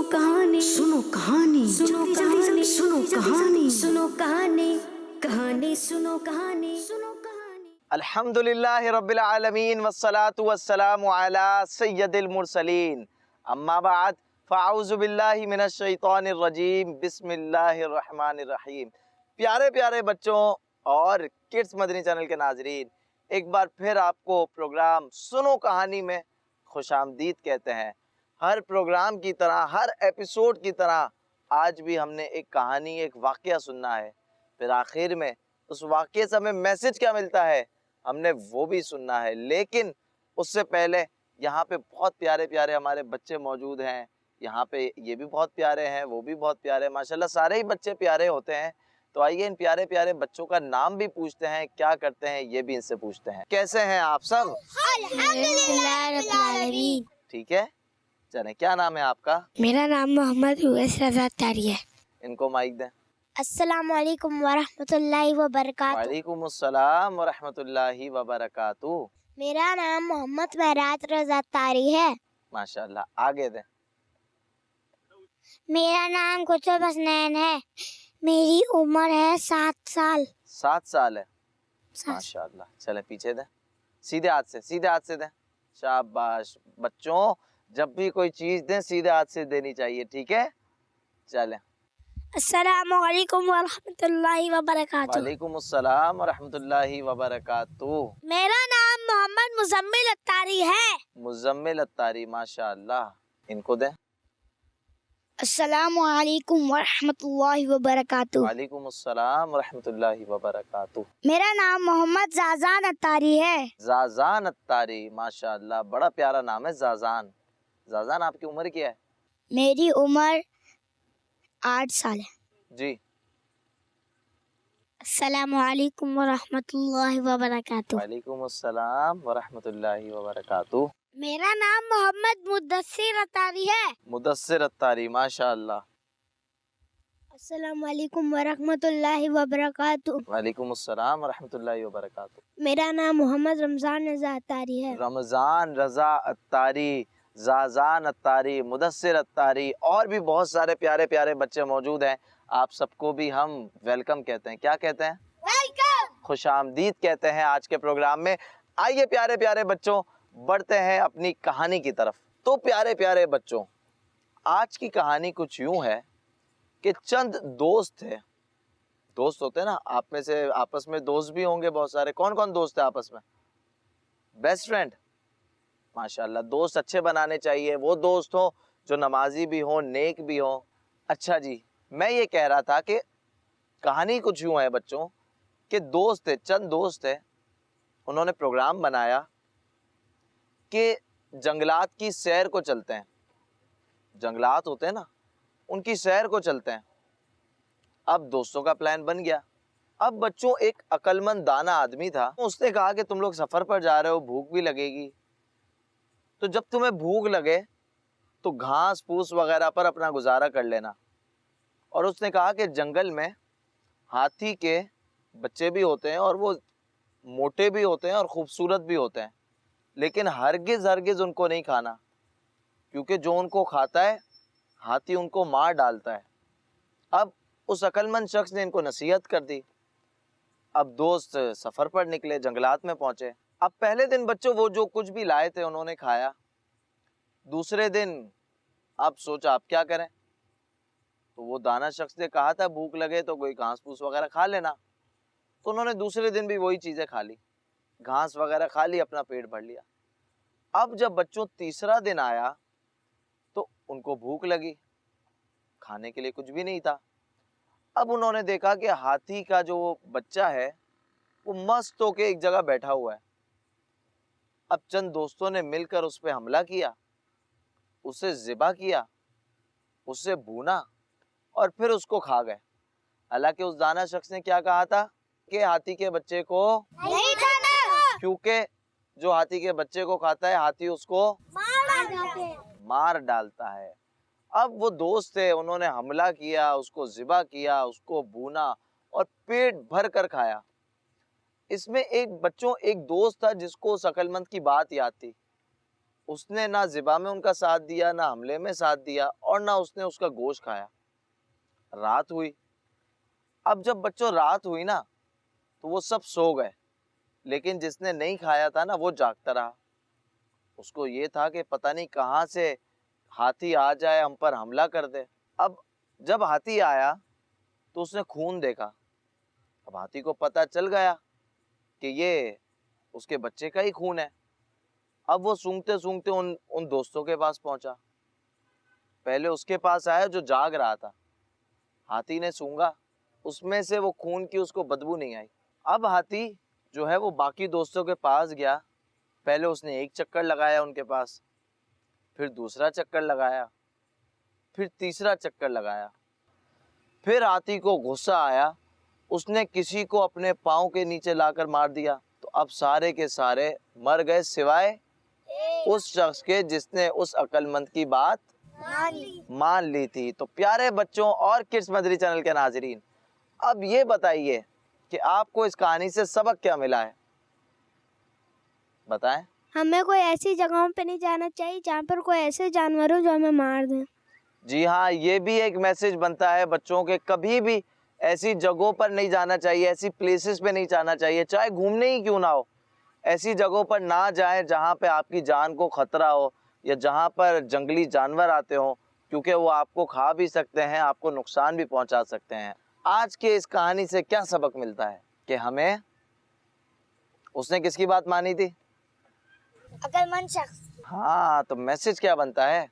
कहानी, सुनो कहानी, सुनो कहानी, सुनो कहानी, सुनो कहानी, कहानी सुनो कहानी, सुनो कहानी। अल्हम्दुलिल्लाहि रब्बिल आलमीन वस्सलातु वस्सलामु अला सय्यदिल मुरसलीन अम्मा बाद फ़अऊज़ु बिल्लाहि मिनश शैतानिर रजीम बिस्मिल्लाहिर रहमानिर रहीम। प्यारे प्यारे बच्चों और किड्स मदनी चैनल के नाजरीन, एक बार फिर आपको प्रोग्राम सुनो कहानी में खुशामदीद कहते हैं। हर प्रोग्राम की तरह, हर एपिसोड की तरह आज भी हमने एक कहानी, एक वाक़या सुनना है। फिर आखिर में उस वाक़ये से हमें मैसेज क्या मिलता है, हमने वो भी सुनना है। लेकिन उससे पहले यहाँ पे बहुत प्यारे प्यारे हमारे बच्चे मौजूद हैं। यहाँ पे ये भी बहुत प्यारे हैं, वो भी बहुत प्यारे हैं, माशाल्लाह सारे ही बच्चे प्यारे होते हैं। तो आइए इन प्यारे प्यारे बच्चों का नाम भी पूछते हैं, क्या करते हैं ये भी इनसे पूछते हैं। कैसे हैं आप सब? अल्हम्दुलिल्लाह। ठीक है, चलें। क्या नाम है आपका? मेरा नाम मोहम्मद उवैस रज़ा अत्तारी है। इनको माइक दें। अस्सलाम वालेकुम वरहमतुल्लाहि वबरकातुहू। वालेकुम अस्सलाम वरहमतुल्लाहि वबरकातुहू। मेरा नाम मोहम्मद महराज रज़ा अत्तारी है। माशाल्लाह, आगे दें। मेरा नाम कुतुब हसनैन है। मेरी उम्र है 7 साल। 7 साल है, 7 माशाल्लाह। चले पीछे दें, सीधे हाथ से, सीधे हाथ से दें। शाबाश बच्चों, जब भी कोई चीज दें सीधे हाथ से देनी चाहिए, ठीक है? चलें। अस्सलामु अलैकुम वरहमतुल्लाहि वबरकातुहू। वालेकुम अस्सलाम वरहमतुल्लाहि वबरकातुहू। मेरा नाम मोहम्मद मुज़म्मिल अत्तारी है। मुज़म्मिल अत्तारी, माशाल्लाह। इनको दें। अस्सलामु अलैकुम वरहमतुल्लाहि वबरकातुहू। वालेकुम अस्सलाम वरहमतुल्लाहि वबरकातुहू। मेरा नाम मोहम्मद ज़ाज़ान अत्तारी है। ज़ाज़ान अत्तारी, माशाल्लाह, बड़ा प्यारा नाम है ज़ाज़ान। ज़ाज़ान, आपकी उम्र क्या है? मेरी उम्र 8 साल है। जी। अस्सलामु अलैकुम वरहमतुल्लाहि वबरकातुहू। वालेकुम अस्सलाम वरहमतुल्लाहि वबरकातुहू। मेरा नाम मोहम्मद मुद्दस्सिर अत्तारी है। मुदस्सिर अत्तारी, माशाल्लाह। अस्सलामु अलैकुम वरहमतुल्लाहि वबरकातुहू। वालेकुम अस्सलाम वरहमतुल्लाहि वबरकातुहू। मेरा नाम मोहम्मद रमज़ान रज़ा अत्तारी है। रमज़ान रज़ा अत्तारी, ज़ाज़ान अत्तारी, मुदस्सिर अत्तारी और भी बहुत सारे प्यारे प्यारे बच्चे मौजूद हैं। आप सबको भी हम वेलकम कहते हैं। क्या कहते हैं? वेलकम। खुशामदीद कहते हैं आज के प्रोग्राम में। आइए प्यारे प्यारे बच्चों, बढ़ते हैं अपनी कहानी की तरफ। तो प्यारे प्यारे बच्चों, आज की कहानी कुछ यूं है कि चंद दोस्त थे। दोस्त होते हैं ना, आप में से आपस में दोस्त भी होंगे बहुत सारे। कौन कौन दोस्त है आपस में? बेस्ट फ्रेंड, माशाल्लाह। दोस्त अच्छे बनाने चाहिए, वो दोस्त हो जो नमाजी भी हो, नेक भी हो। अच्छा जी, मैं ये कह रहा था कि कहानी कुछ यूं है बच्चों कि दोस्त थे, चंद दोस्त थे। उन्होंने प्रोग्राम बनाया कि जंगलात की सैर को चलते हैं। जंगलात होते हैं ना, उनकी सैर को चलते हैं। अब दोस्तों का प्लान बन गया। अब बच्चों, एक अक्लमंद दाना आदमी था। उसने कहा कि तुम लोग सफर पर जा रहे हो, भूख भी लगेगी, तो जब तुम्हें भूख लगे तो घास फूस वगैरह पर अपना गुजारा कर लेना। और उसने कहा कि जंगल में हाथी के बच्चे भी होते हैं और वो मोटे भी होते हैं और खूबसूरत भी होते हैं, लेकिन हरगिज हरगिज उनको नहीं खाना, क्योंकि जो उनको खाता है हाथी उनको मार डालता है। अब उस अक्लमंद शख्स ने इनको नसीहत कर दी। अब दोस्त सफर पर निकले, जंगलात में पहुंचे। अब पहले दिन बच्चों वो जो कुछ भी लाए थे उन्होंने खाया। दूसरे दिन अब सोचा अब क्या करें, तो वो दाना शख्स ने कहा था भूख लगे तो कोई घास फूस वगैरह खा लेना। तो उन्होंने दूसरे दिन भी वही चीजें खा ली, घास वगैरह खा ली, अपना पेट भर लिया। अब जब बच्चों तीसरा दिन आया तो उनको भूख लगी, खाने के लिए कुछ भी नहीं था। अब उन्होंने देखा कि हाथी का जो बच्चा है वो मस्त होके एक जगह बैठा हुआ है। अब चंद दोस्तों ने मिलकर उस पर हमला किया, उसे ज़िबा किया, उसे भूना और फिर उसको खा गए। हालांकि उस दाना शख्स ने क्या कहा था कि हाथी के बच्चे को नहीं खाना, क्योंकि जो हाथी के बच्चे को खाता है हाथी उसको मार डालता है। अब वो दोस्त थे, उन्होंने हमला किया, उसको ज़िबा किया, उसको भूना और पेट भर कर खाया। इसमें एक बच्चों एक दोस्त था जिसको उस अक्लमंद की बात याद थी। उसने ना ज़िबा में उनका साथ दिया, ना हमले में साथ दिया, और ना उसने उसका गोश्त खाया। रात हुई। अब जब बच्चों रात हुई ना, तो वो सब सो गए, लेकिन जिसने नहीं खाया था ना, वो जागता रहा। उसको ये था कि पता नहीं कहाँ से हाथी आ जाए, हम पर हमला कर दे। अब जब हाथी आया तो उसने खून देखा। अब हाथी को पता चल गया कि ये उसके बच्चे का ही खून है। अब वो सूंघते सूंघते उन दोस्तों के पास पहुंचा। पहले उसके पास आया जो जाग रहा था। हाथी ने सूंघा, उसमें से वो खून की उसको बदबू नहीं आई। अब हाथी जो है वो बाकी दोस्तों के पास गया। पहले उसने एक चक्कर लगाया उनके पास, फिर दूसरा चक्कर लगाया, फिर तीसरा चक्कर लगाया। फिर हाथी को गुस्सा आया, उसने किसी को अपने पाँव के नीचे लाकर मार दिया। तो अब सारे के सारे मर गए, सिवाय उस शख्स के जिसने उस अक्लमंद की बात मान ली थी। तो प्यारे बच्चों और किड्स मदरी चैनल के नाजरीन, अब ये बताइए कि आपको इस कहानी से सबक क्या मिला है? बताएं। हमें कोई ऐसी जगहों पे नहीं जाना चाहिए जहाँ पर कोई ऐसे जानवर हो जो हमें मार दें। जी हाँ, ये भी एक मैसेज बनता है बच्चों के, कभी भी ऐसी जगहों पर नहीं जाना चाहिए, ऐसी प्लेसेस पे नहीं जाना चाहिए, चाहे घूमने ही क्यों ना हो। ऐसी जगहों पर ना जाएं जहाँ पे आपकी जान को खतरा हो, या जहाँ पर जंगली जानवर आते हो, क्योंकि वो आपको खा भी सकते हैं, आपको नुकसान भी पहुँचा सकते हैं। आज के इस कहानी से क्या सबक मिलता है कि हमें, उसने किसकी बात मानी थी? अक्लमंद शख्स। हाँ, तो मैसेज क्या बनता है?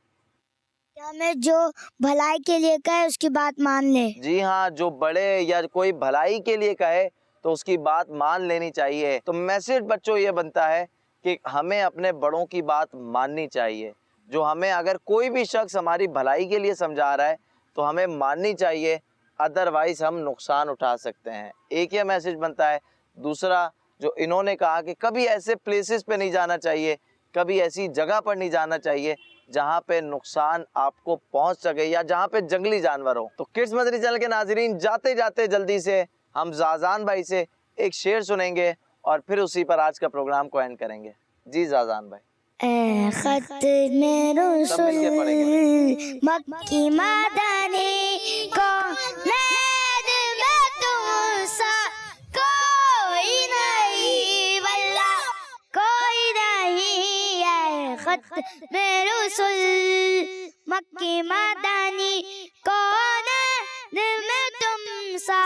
कि हमें जो भलाई के लिए कहे उसकी बात मान ले। जी हाँ, जो बड़े या कोई भलाई के लिए कहे तो उसकी बात मान लेनी चाहिए। तो मैसेज बच्चों ये बनता है कि हमें अपने बड़ों की बात माननी चाहिए। जो हमें, अगर कोई भी शख्स हमारी भलाई के लिए समझा रहा है तो हमें माननी चाहिए, अदरवाइज हम नुकसान उठा सकते हैं। एक ये मैसेज बनता है। दूसरा, जो इन्होंने कहा कि कभी ऐसे प्लेसेस पे नहीं जाना चाहिए, कभी ऐसी जगह पर नहीं जाना चाहिए जहाँ पे नुकसान आपको पहुँच सके या जहाँ पे जंगली जानवर हो। तो किड्स मदरी चैनल के नाजरीन, जाते जाते जल्दी से हम जाजान भाई से एक शेर सुनेंगे और फिर उसी पर आज का प्रोग्राम को एंड करेंगे। जी जाजान भाई। ए खत में रसूल मक्की मदनी को नैद में तुमसा कोई नहीं, वल्ला कोई नहीं। ए खत में रसूल मक्की मदनी को नैद में तुमसा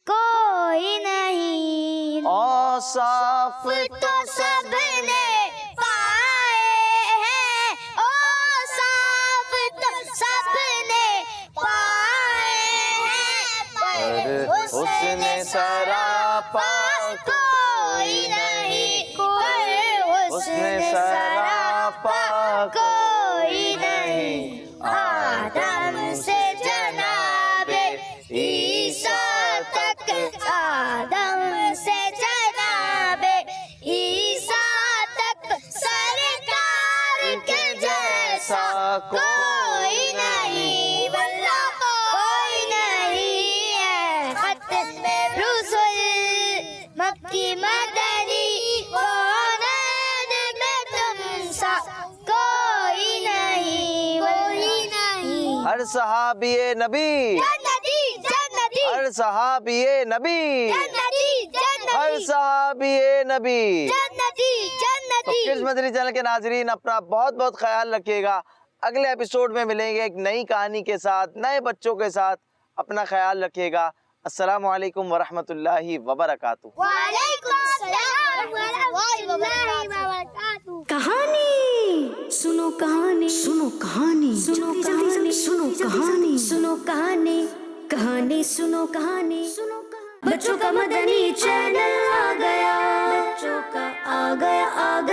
कोई नहीं। औसाफ तो सबने उसने सरापा कोई नहीं, उसने सरापा कोई नहीं। आदम से जनाबे ईसा तक, आदम से जनाबे ईसा तक सरकार के जैसा कोई नहीं, वल्ला कोई नहीं। है खत में रसूल मक्की मदनी कौन में तुमसा कोई नहीं, कोई नहीं। हर सहाबिये नबी, जन्नती हर सहाबिये नबी, जन्नती हर सहाबिये नबी। जन्नती तो किड्स मदरी चैनल के नाजरीन, अपना बहुत बहुत ख्याल रखिएगा। अगले एपिसोड में मिलेंगे एक नई कहानी के साथ, नए बच्चों के साथ। अपना ख्याल रखिएगा। अस्सलामु अलैकुम वरहमतुल्लाहि वबरकातुहू। वालेकुम अस्सलाम वरहमतुल्लाहि वबरकातुहू। कहानी सुनो, कहानी सुनो, कहानी सुनो, कहानी सुनो, कहानी सुनो, कहानी कहानी सुनो, कहानी सुनो, कहानी। बच्चों का मदनी चैनल आ गया, बच्चों का आ गया, आ गया।